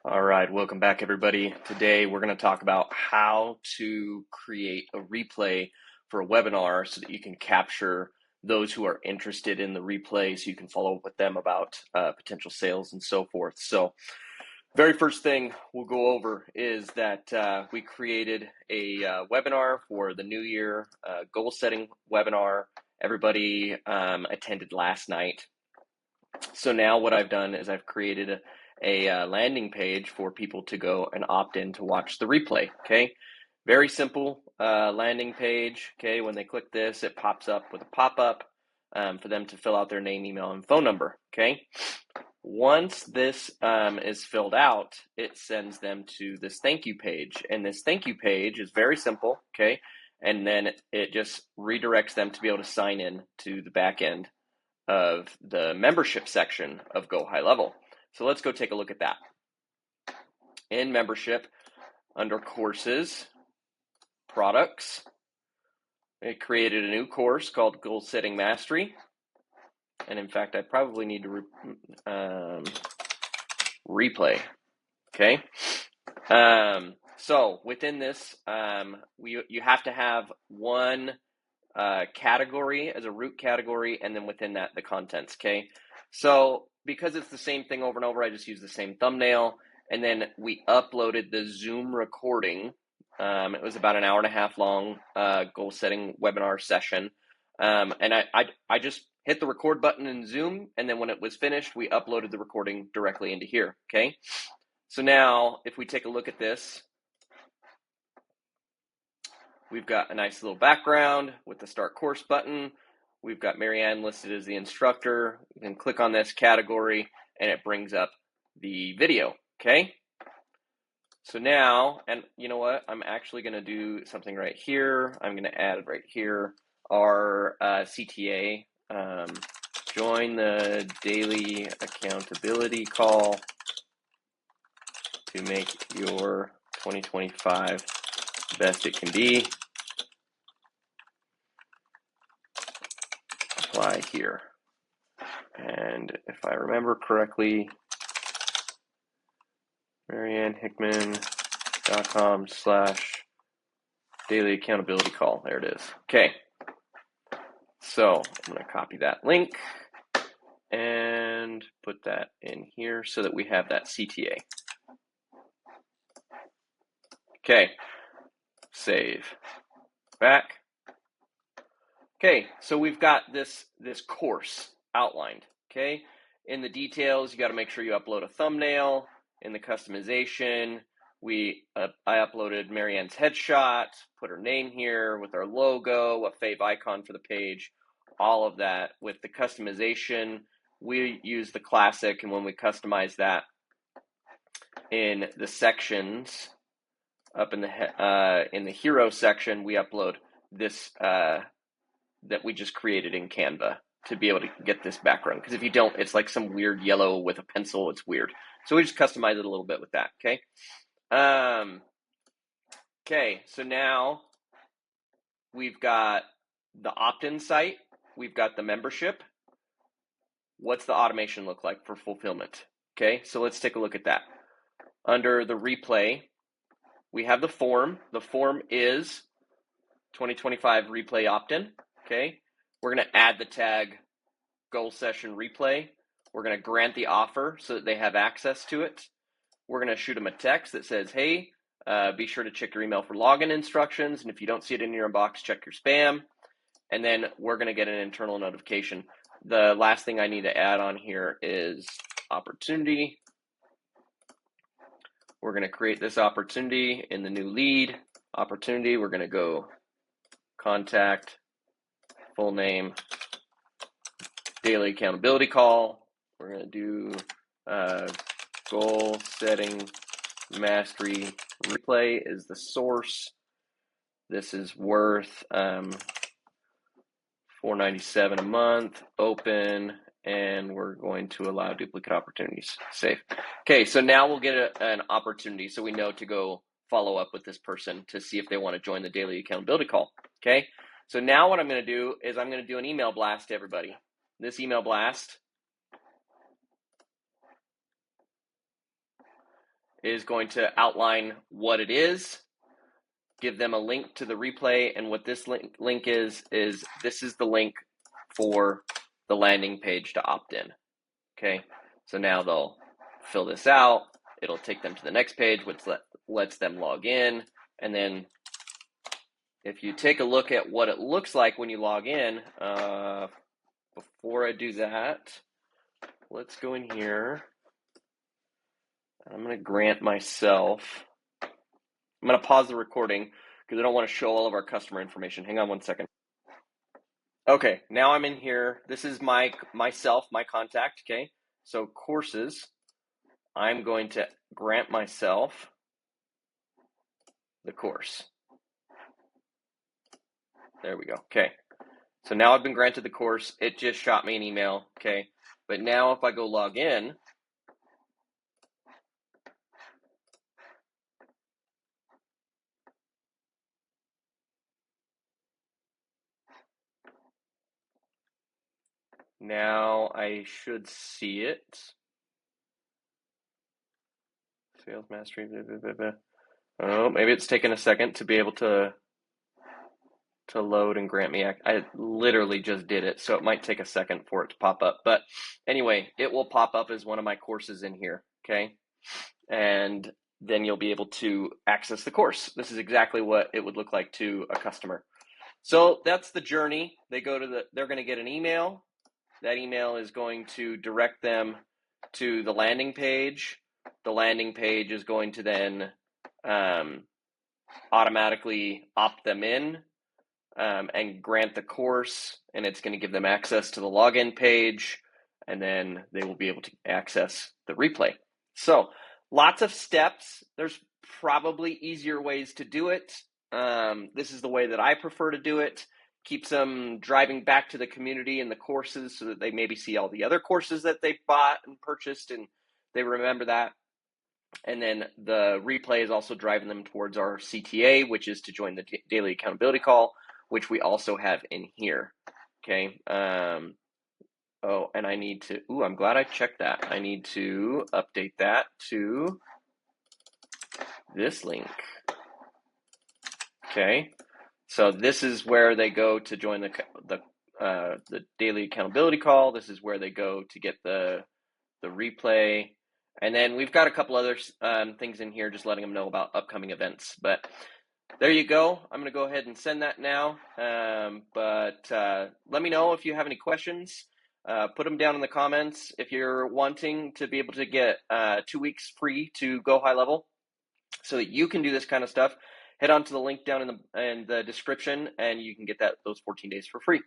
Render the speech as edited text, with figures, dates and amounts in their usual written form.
All right, welcome back, everybody. Today we're going to talk about how to create a replay for a webinar so that you can capture those who are interested in the replay so you can follow up with them about potential sales and so forth. So, very first thing we'll go over is that we created a webinar for the new year, goal setting webinar. Everybody attended last night. So now what I've done is I've created a landing page for people to go and opt in to watch the replay. Okay, very simple landing page. Okay, when they click this, it pops up with a pop-up for them to fill out their name, email, and phone number. Okay, once this is filled out, it sends them to this thank you page, and this thank you page is very simple. Okay, and then it just redirects them to be able to sign in to the back end of the membership section of GoHighLevel. So let's go take a look at that. In membership, under courses, products, I created a new course called Goal Setting Mastery. And in fact, I probably need to replay. Okay. So within this, you have to have one category as a root category, and then within that, the contents. Okay. So because it's the same thing over and over, I just use the same thumbnail, and then we uploaded the Zoom recording. It was about an hour and a half long goal setting webinar session. And I just hit the record button in Zoom, and then when it was finished, we uploaded the recording directly into here. Okay. So now if we take a look at this, we've got a nice little background with the start course button. We've got Marianne listed as the instructor. You can click on this category and it brings up the video. Okay. So now, and you know what? I'm actually going to do something right here. I'm going to add right here our CTA. Join the daily accountability call to make your 2025 best it can be. Apply here. And if I remember correctly, mariannehickman.com/daily accountability call. There it is. Okay. So I'm going to copy that link and put that in here so that we have that CTA. Okay. Save. Back. Okay, so we've got this course outlined. Okay, in the details, you got to make sure you upload a thumbnail. In the customization, I uploaded Marianne's headshot, put her name here with our logo, a fave icon for the page, all of that. With the customization, we use the classic, and when we customize that in the sections, up in the hero section, we upload this that we just created in Canva to be able to get this background. Because if you don't, it's like some weird yellow with a pencil. It's weird. So we just customize it a little bit with that. Okay. Okay. So now we've got the opt-in site. We've got the membership. What's the automation look like for fulfillment? Okay. So let's take a look at that. Under the replay, we have the form. The form is 2025 replay opt-in. Okay, we're going to add the tag goal session replay. We're going to grant the offer so that they have access to it. We're going to shoot them a text that says, hey, be sure to check your email for login instructions. And if you don't see it in your inbox, check your spam. And then we're going to get an internal notification. The last thing I need to add on here is opportunity. We're going to create this opportunity in the new lead opportunity. We're going to go contact, full name, daily accountability call. We're going to do goal setting mastery replay is the source. This is worth $4.97 a month, open, and we're going to allow duplicate opportunities. Save. Okay, so now we'll get an opportunity so we know to go follow up with this person to see if they want to join the daily accountability call. Okay, so now what I'm going to do is I'm going to do an email blast to everybody. This email blast is going to outline what it is, give them a link to the replay, and what this link is this is the link for the landing page to opt in. Okay, so now they'll fill this out. It'll take them to the next page, which lets them log in. And then if you take a look at what it looks like when you log in, before I do that, let's go in here. I'm going to grant myself, I'm going to pause the recording because I don't want to show all of our customer information. Hang on one second. Okay, now I'm in here. This is myself, my contact, okay? So courses, I'm going to grant myself the course. There we go, okay. So now I've been granted the course. It just shot me an email, okay? But now if I go log in, now I should see it. Sales mastery, blah, blah, blah, blah. Oh, maybe it's taken a second to be able to load and grant me. I literally just did it, so it might take a second for it to pop up. But anyway, it will pop up as one of my courses in here, okay? And then you'll be able to access the course. This is exactly what it would look like to a customer. So that's the journey. They're going to get an email. That email is going to direct them to the landing page. The landing page is going to then automatically opt them in and grant the course, and it's going to give them access to the login page, and then they will be able to access the replay. So lots of steps. There's probably easier ways to do it. This is the way that I prefer to do it. Keeps them driving back to the community and the courses so that they maybe see all the other courses that they bought and purchased, and they remember that. And then the replay is also driving them towards our CTA, which is to join the daily accountability call, which we also have in here. Okay. Oh, and I need to, I'm glad I checked that. I need to update that to this link. Okay. So this is where they go to join the daily accountability call. This is where they go to get the replay. And then we've got a couple other things in here, just letting them know about upcoming events. But there you go. I'm going to go ahead and send that now. But let me know if you have any questions. Put them down in the comments. If you're wanting to be able to get 2 weeks free to GoHighLevel so that you can do this kind of stuff, head on to the link down in the description, and you can get those 14 days for free.